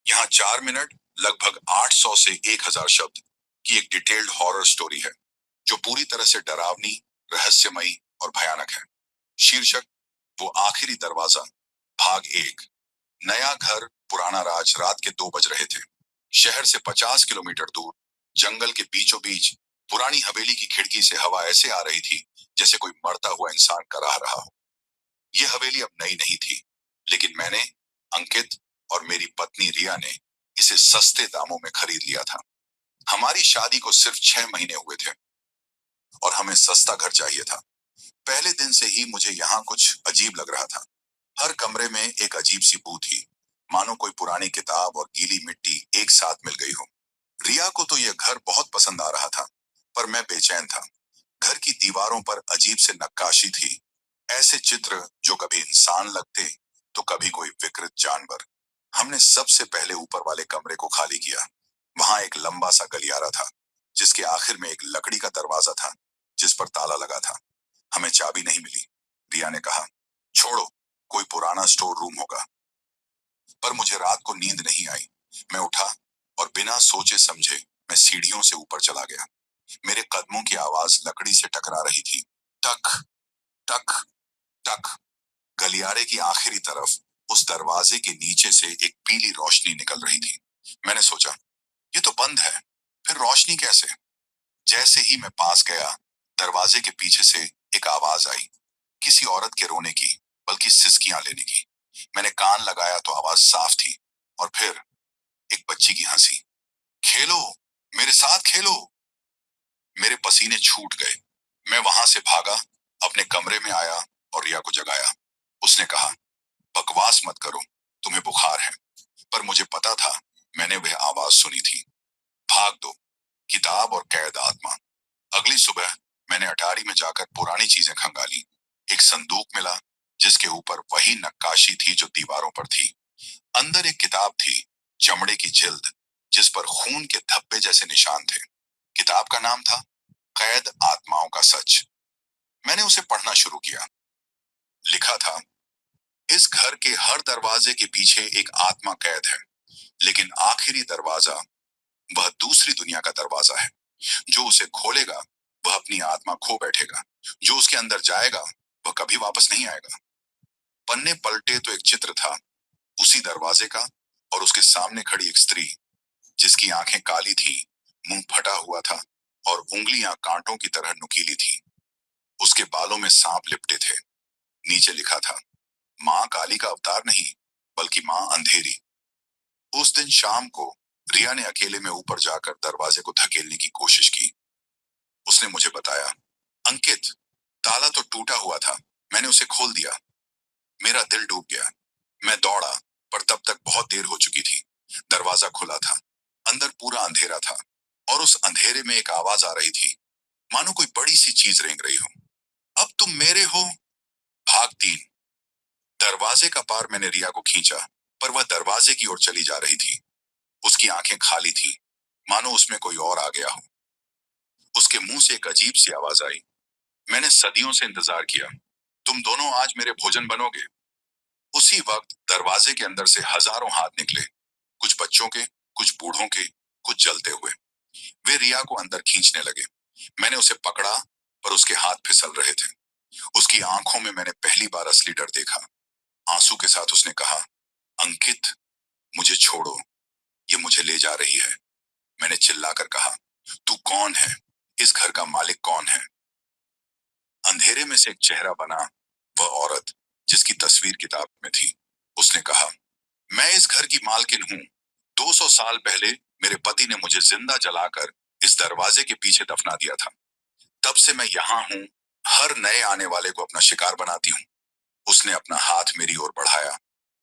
यहाँ 4 मिनट लगभग 800 से 1000 शब्द की एक डिटेल्ड हॉरर स्टोरी है जो पूरी तरह से डरावनी, रहस्यमयी और भयानक है। शीर्षक, वो आखिरी दरवाजा, भाग 1। नया घर, पुराना राज। रात के 2 बज रहे थे। शहर से 50 किलोमीटर दूर, जंगल के बीचों बीच पुरानी हवेली की खिड़की से हवा ऐसे आ रही थी जैसे कोई मरता हुआ इंसान कराह रहा हो। यह हवेली अब नई नहीं थी, लेकिन मैंने, अंकित और मेरी पत्नी रिया ने इसे सस्ते दामों में खरीद लिया था। हमारी शादी को सिर्फ 6 महीने हुए थे और हमें सस्ता घर चाहिए था। पहले दिन से ही मुझे यहाँ कुछ अजीब लग रहा था। हर कमरे में एक अजीब सी बू थी, मानो कोई पुरानी किताब और गीली मिट्टी एक साथ मिल गई हो। रिया को तो यह घर बहुत पसंद आ रहा था, पर मैं बेचैन था। घर की दीवारों पर अजीब से नक्काशी थी, ऐसे चित्र जो कभी इंसान लगते तो कभी कोई विकृत जानवर। हमने सबसे पहले ऊपर वाले कमरे को खाली किया। वहां एक लंबा सा गलियारा था, जिसके आखिर में एक लकड़ी का दरवाजा था, जिस पर ताला लगा था। हमें चाबी नहीं मिली। रिया ने कहा, छोड़ो, कोई पुराना स्टोर रूम होगा। पर मुझे रात को नींद नहीं आई। मैं उठा और बिना सोचे समझे मैं सीढ़ियों से ऊपर चला गया। मेरे कदमों की आवाज लकड़ी से टकरा रही थी। टक टक टक। गलियारे की आखिरी तरफ उस दरवाजे के नीचे से एक पीली रोशनी निकल रही थी। मैंने सोचा, ये तो बंद है, फिर रोशनी कैसे? जैसे ही मैं पास गया, दरवाजे के पीछे से एक आवाज आई, किसी औरत के रोने की, बल्कि सिसकियां लेने की। मैंने कान लगाया तो आवाज साफ थी, और फिर एक बच्ची की हंसी। खेलो, मेरे साथ खेलो। मेरे पसीने छूट गए। मैं वहां से भागा, अपने कमरे में आया और रिया को जगाया। उसने कहा, बकवास मत करो, तुम्हें बुखार है। पर मुझे पता था, मैंने वह आवाज सुनी थी। भाग दो, किताब और कैद आत्मा। अगली सुबह मैंने अटारी में जाकर पुरानी चीजें खंगाली। एक संदूक मिला, जिसके ऊपर वही नक्काशी थी जो दीवारों पर थी। अंदर एक किताब थी, चमड़े की जिल्द, जिस पर खून के धब्बे जैसे निशान थे। किताब का नाम था कैद आत्माओं का सच। मैंने उसे पढ़ना शुरू किया। लिखा था, इस घर के हर दरवाजे के पीछे एक आत्मा कैद है, लेकिन आखिरी दरवाजा, वह दूसरी दुनिया का दरवाजा है। जो उसे खोलेगा, वह अपनी आत्मा खो बैठेगा। जो उसके अंदर जाएगा, वह कभी वापस नहीं आएगा। पन्ने पलटे तो एक चित्र था, उसी दरवाजे का, और उसके सामने खड़ी एक स्त्री, जिसकी आंखें काली थीं, मुंह फटा हुआ था और उंगलियां कांटों की तरह नुकीली थी। उसके बालों में सांप लिपटे थे। नीचे लिखा था, माँ काली का अवतार नहीं, बल्कि माँ अंधेरी। उस दिन शाम को रिया ने अकेले में ऊपर जाकर दरवाजे को धकेलने की कोशिश की। उसने मुझे बताया, अंकित, ताला तो टूटा हुआ था, मैंने उसे खोल दिया। मेरा दिल डूब गया। मैं दौड़ा, पर तब तक बहुत देर हो चुकी थी। दरवाजा खुला था, अंदर पूरा अंधेरा था, और उस अंधेरे में एक आवाज आ रही थी, मानो कोई बड़ी सी चीज रेंग रही हो। अब तुम मेरे हो। भाग 3। दरवाजे का पार मैंने रिया को खींचा, पर वह दरवाजे की ओर चली जा रही थी। उसकी आंखें खाली थी, मानो उसमें कोई और आ गया हो। उसके मुंह से एक अजीब सी आवाज आई, मैंने सदियों से इंतजार किया, तुम दोनों आज मेरे भोजन बनोगे। उसी वक्त दरवाजे के अंदर से हजारों हाथ निकले, कुछ बच्चों के, कुछ बूढ़ों के, कुछ जलते हुए। वे रिया को अंदर खींचने लगे। मैंने उसे पकड़ा, पर उसके हाथ फिसल रहे थे। उसकी आंखों में मैंने पहली बार असली डर देखा। आंसू के साथ उसने कहा, अंकित, मुझे छोड़ो, ये मुझे ले जा रही है। मैंने चिल्लाकर कहा, तू कौन है? इस घर का मालिक कौन है? अंधेरे में से एक चेहरा बना, वह औरत जिसकी तस्वीर किताब में थी। उसने कहा, मैं इस घर की मालकिन हूँ। 200 साल पहले मेरे पति ने मुझे जिंदा जलाकर इस दरवाजे के पीछे दफना दिया था। तब से मैं यहाँ हूँ, हर नए आने वाले को अपना शिकार बनाती हूँ। उसने अपना हाथ मेरी ओर बढ़ाया।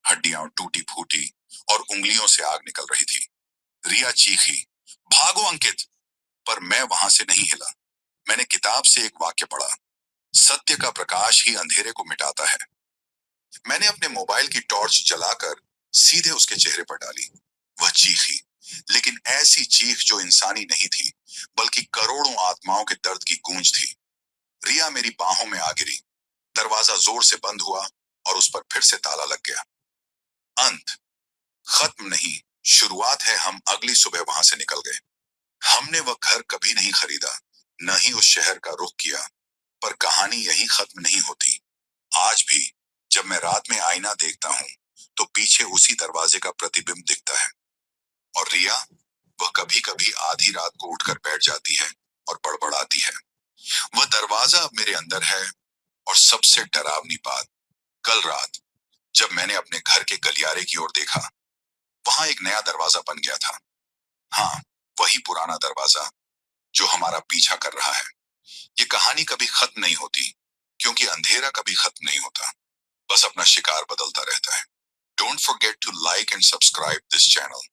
हड्डियां टूटी फूटी और उंगलियों से आग निकल रही थी। रिया चीखी, भागो अंकित! पर मैं वहां से नहीं हिला। मैंने किताब से एक वाक्य पढ़ा, सत्य का प्रकाश ही अंधेरे को मिटाता है। मैंने अपने मोबाइल की टॉर्च जलाकर सीधे उसके चेहरे पर डाली। वह चीखी, लेकिन ऐसी चीख जो इंसानी नहीं थी, बल्कि करोड़ों आत्माओं के दर्द की गूंज थी। रिया मेरी बाहों में आ गिरी। दरवाजा जोर से बंद हुआ और उस पर फिर से ताला लग गया। अंत खत्म नहीं, शुरुआत है, हम अगली सुबह वहां से निकल गए। हमने वह घर कभी नहीं खरीदा, न ही उस शहर का रुख किया, पर कहानी यही खत्म नहीं होती। आज भी जब मैं रात में आईना देखता हूँ, तो पीछे उसी दरवाजे का प्रतिबिंब दिखता है। और रिया, वह कभी कभी आधी रात को उठकर बैठ जाती है और बड़बड़ाती है। वह दरवाजा अब मेरे अंदर है। और सबसे डरावनी बात, कल रात जब मैंने अपने घर के गलियारे की ओर देखा, वहां एक नया दरवाजा बन गया था। हाँ, वही पुराना दरवाजा जो हमारा पीछा कर रहा है। ये कहानी कभी खत्म नहीं होती, क्योंकि अंधेरा कभी खत्म नहीं होता, बस अपना शिकार बदलता रहता है। Don't forget to like and subscribe this channel.